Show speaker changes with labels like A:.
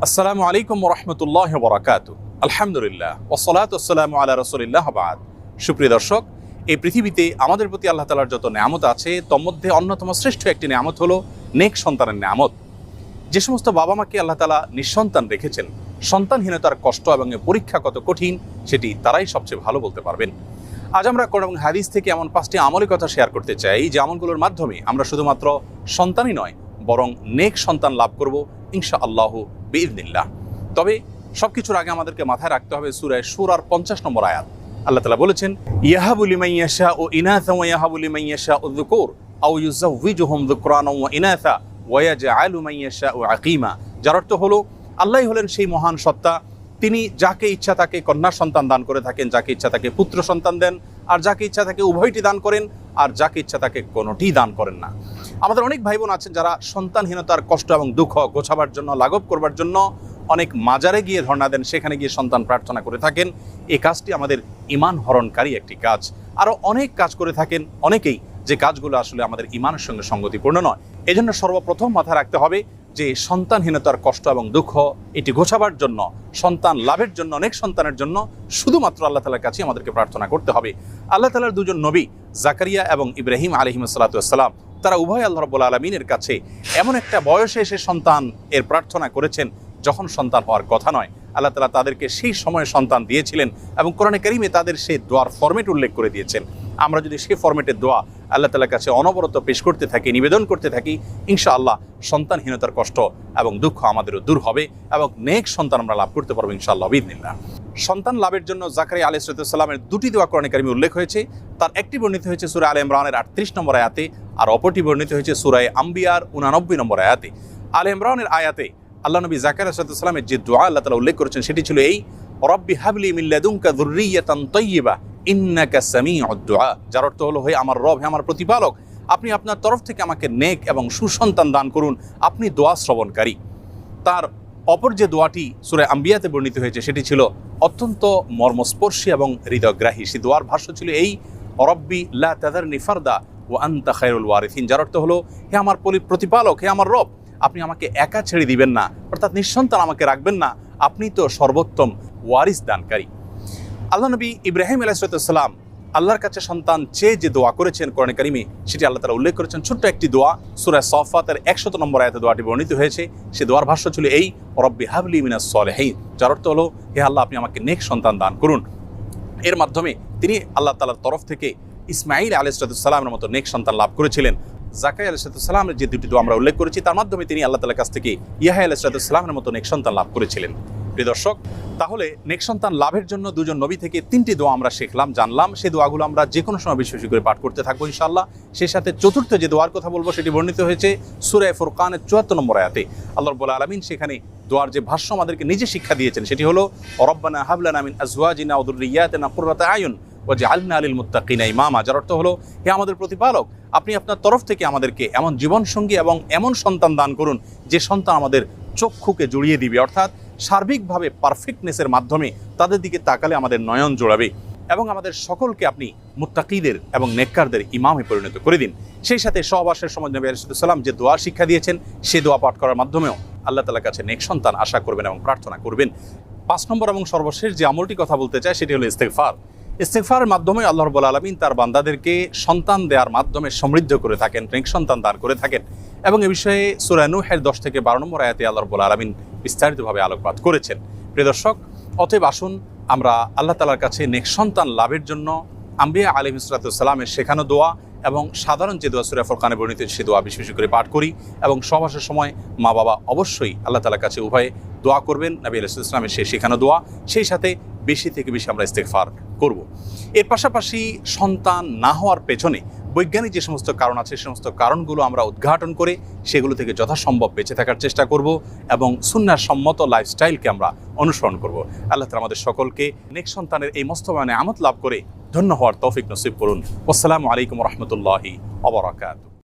A: আসসালামু আলাইকুম ওয়া রাহমাতুল্লাহি ওয়া বারাকাতুহু। আলহামদুলিল্লাহ ওয়াসসালাতু ওয়াসসালামু আলা রাসূলিল্লাহ ওয়া বা'দ। সুপ্রিয় দর্শক, এই পৃথিবীতে আমাদের প্রতি আল্লাহ তাআলার যত নেয়ামত আছে তার মধ্যে অন্যতম শ্রেষ্ঠ একটি নেয়ামত হলো নেক সন্তানের নেয়ামত। যে সমস্ত বাবা মাকে আল্লাহ তাআলা নিঃসন্তান রেখেছেন, সন্তানহীনতার কষ্ট এবং পরীক্ষা কত কঠিন সেটি তারাই সবচেয়ে ভালো বলতে পারবেন। আজ আমরা কোরআন এবং হাদিস থেকে এমন 5টি আমলের কথা শেয়ার করতে চাই যে আমলগুলোর মাধ্যমে আমরা শুধুমাত্র সন্তানই নয় বরং নেক সন্তান লাভ করব ইনশাআল্লাহ বিইذنিল্লাহ। তবে সবকিছুর আগে আমাদেরকে মাথায় রাখতে হবে সূরা শূরার 50 নম্বর আয়াত। আল্লাহ তাআলা বলেছেন, ইয়াহাবু লিমান ইয়াশাউ ইনাসা ওয়া ইয়াহাবু লিমান ইয়াশাউ যুকুর আও ইউযাওয়িজুহুম যুকরানা ওয়া ইনাসা ওয়া ইয়াজআলু মান ইয়াশাউ আকীমা। যার অর্থ হলো আল্লাহই হলেন সেই মহান সত্তা, তিনি যাকে ইচ্ছা তাকে কন্যা সন্তান দান করে থাকেন, যাকে ইচ্ছা তাকে পুত্র সন্তান দেন, আর যাকে ইচ্ছা তাকে উভয়টি দান করেন, আর যাকে ইচ্ছা তাকে কোনোটি দান করেন না। আমাদের অনেক ভাই বোন আছেন যারা সন্তানহীনতার কষ্ট এবং দুঃখ গোছাবার জন্য, লাঘব করবার জন্য অনেক মাজারে গিয়ে ধর্ণা দেন, সেখানে গিয়ে সন্তান প্রার্থনা করে থাকেন। এই কাজটি আমাদের ঈমান হরণকারী একটি কাজ। আরও অনেক কাজ করে থাকেন অনেকেই, যে কাজগুলো আসলে আমাদের ঈমানের সঙ্গে সঙ্গতিপূর্ণ নয়। এজন্য সর্বপ্রথম মাথায় রাখতে হবে যে সন্তানহীনতার কষ্ট এবং দুঃখ এটি গোছাবার জন্য, সন্তান লাভের জন্য, অনেক সন্তানের জন্য শুধুমাত্র আল্লাহ তাআলার কাছে আমাদেরকে প্রার্থনা করতে হবে। আল্লাহ তাআলার দুজন নবী জাকারিয়া এবং ইব্রাহিম আলাইহিস সালাতু ওয়াস সালাম, তারা উভয় আল্লাহ রাব্বুল আলামিনের কাছে এমন একটা বয়সে এসে সন্তান এর প্রার্থনা করেছেন যখন সন্তান হওয়ার কথা নয়। আল্লাহ তাআলা তাদেরকে সেই সময়ে সন্তান দিয়েছিলেন এবং কোরআনে কারীমে তাদের সেই দোয়ার ফরম্যাট উল্লেখ করে দিয়েছেন। আমরা যদি সেই ফরম্যাটের দোয়া আল্লাহ তাআলার কাছে অনবরত পেশ করতে থাকি, নিবেদন করতে থাকি, ইনশাআল্লাহ সন্তানহীনতার কষ্ট এবং দুঃখ আমাদেরও দূর হবে এবং নেক সন্তান আমরা লাভ করতে পারবো ইনশাআল্লাহ বিইذনিল্লাহ। সন্তান লাভের জন্য জাকারিয়া আলাইহিস সালামের দুটি দোয়া কোরআনে কারীমে উল্লেখ হয়েছে। তার একটি বর্ণিত হয়েছে সূরা আলে ইমরানের 38 নম্বর আয়াতে, আর অপরটি বর্ণিত হয়েছে সূরা আম্বিয়ার 89 নম্বর আয়াতে। আলে ইমরানের আয়াতে আল্লাহ নবী জাকারিয়া আলাইহিস সালামের যে দোয়া আল্লাহ তাআলা উল্লেখ করেছেন সেটি ছিল এই, রব্বি হাবলি মিন লাদুনকা যুররিয়াতান তাইয়্যিবা ইন্নাকা সামিউদ দুআ। যার অর্থ হলো, হে আমার রব, হে আমার প্রতিপালক, আপনি আপনার তরফ থেকে আমাকে নেক এবং সুসন্তান দান করুন, আপনি দোয়া শ্রবণকারী। তার অপর যে দোয়াটি সূরা আম্বিয়াতে বর্ণিত হয়েছে সেটি ছিল অত্যন্ত মর্মস্পর্শী এবং হৃদয়গ্রাহী। সেই দোয়ার ভাষ্য ছিল এই, রব্বি লা তাযারনি ফারদা ওয়া আনতা খায়রুল ওয়ারিসিন। যার অর্থ হলো, হে আমার প্রতিপালক, হে আমার রব, আপনি আমাকে একা ছেড়ে দিবেন না, অর্থাৎ নিঃসন্তান আমাকে রাখবেন না, আপনি তো সর্বোত্তম ওয়ারিস দানকারী। আল্লাহ নবী ইব্রাহিম আলাইহিস সালাম আল্লাহর কাছে সন্তান চেয়ে যে দোয়া করেছেন কোরআনে কারীমে, সেটি আল্লাহ তাআলা উল্লেখ করেছেন ছোট্ট একটি দোয়া। সূরা সাফফাতের 100 নম্বর আয়াতে দোয়াটি বর্ণিত হয়েছে। সে দোয়ার ভাষ্য ছিল এই, রব্বি হাবলি মিনাস সলিহিন। যার অর্থ হলো, হে আল্লাহ, আপনি আমাকে নেক সন্তান দান করুন। এর মাধ্যমে তিনি আল্লাহ তাআলার তরফ থেকে ইসমাঈল আলাইহিস সালামের মতো নেক সন্তান লাভ করেছিলেন। জাকারিয়া আলাইহিস সালামের যে দুটি দোয়া আমরা উল্লেখ করেছি তার মাধ্যমে তিনি আল্লাহ তাআলার কাছ থেকে ইয়াহয়া আলাইহিস সালামের মতো নেক সন্তান লাভ করেছিলেন। প্রিয় দর্শক, তাহলে নেক সন্তান লাভের জন্য দুজন নবী থেকে 3টি দোয়া আমরা শিখলাম, জানলাম। সেই দোয়াগুলো আমরা যে কোনো সময় বেশি বেশি করে পাঠ করতে থাকবো ইনশাআল্লাহ। সেই সাথে চতুর্থ যে দোয়ার কথা বলবো সেটি বর্ণিত হয়েছে সূরা ফুরকানের 74 নম্বর আয়াতে। আল্লাহ রাব্বুল আলামিন সেখানে দোয়ার যে ভাষ্য আমাদেরকে নিজে শিক্ষা দিয়েছেন সেটি হলো, রব্বানা হাব লানা মিন আজওয়াজিনা ওয়া যুররিয়াতিনা কুররাতা আয়ুন ওয়াজআলনা লিল মুত্তাকিনা ইমামা। যার অর্থ হলো, হে আমাদের প্রতিপালক, আপনি আপনার তরফ থেকে আমাদেরকে এমন জীবনসঙ্গী এবং এমন সন্তান দান করুন যে সন্তান আমাদের চক্ষুকে জুড়িয়ে দিবে, অর্থাৎ সার্বিকভাবে পারফেক্টনেসের মাধ্যমে তাদের দিকে তাকালে আমাদের নয়ন জোড়াবে, এবং আমাদের সকলকে আপনি মুত্তাকিদের এবং নেককারদের ইমামে পরিণত করে দিন। সেই সাথে সহবাসের সময় নবী আলাইহিস সালাম যে দোয়া শিক্ষা দিয়েছেন সেই দোয়া পাঠ করার মাধ্যমেও আল্লাহ তাআলার কাছে নেক সন্তান আশা করবেন এবং প্রার্থনা করবেন। 5 নম্বর এবং সর্বশেষ যে আমলটি কথা বলতে চাই সেটি হলো ইস্তেগফার। ইস্তেগফারের মাধ্যমে আল্লাহ রাব্বুল আলামিন তার বান্দাদেরকে সন্তান দেওয়ার মাধ্যমে সমৃদ্ধ করে থাকেন, নেক সন্তান দান করে থাকেন। এবং এ বিষয়ে সূরা নূহের 10 থেকে 12 নম্বর আয়াতে আল্লাহ রাব্বুল আলামিন বিস্তারিতভাবে আলোকপাত করেছেন। প্রিয় দর্শক, অতএব আসুন আমরা আল্লাহ তাআলার কাছে নেক সন্তান লাভের জন্য আম্বিয়া আলাইহিস সালামের শেখানো দোয়া এবং সাধারণ যে দোয়া সূরা ফুরকানে বর্ণিত সে দোয়া বেশি বেশি করে পাঠ করি, এবং সহবাসের সময় মা বাবা অবশ্যই আল্লাহ তাআলার কাছে উভয়ে দোয়া করবেন, নবী আলাইহিস সালামের সেই শেখানো দোয়া। সেই সাথে বেশি থেকে বেশি আমরা ইস্তেগফার করব। এর পাশাপাশি সন্তান না হওয়ার পেছনে বৈজ্ঞানিক যে সমস্ত কারণ আছে সে সমস্ত কারণগুলো আমরা উদ্ঘাটন করে সেগুলো থেকে যথাসম্ভব বেঁচে থাকার চেষ্টা করব এবং সুন্নাহ সম্মত লাইফস্টাইলকে আমরা অনুসরণ করব। আল্লাহ তাআলা আমাদের সকলকে নেক সন্তানের এই মস্তবায়নে আমত লাভ করে ধন্য হওয়ার তৌফিক নসিব করুন। আসসালামু আলাইকুম ওয়া রাহমাতুল্লাহি ওয়া বারাকাতুহু।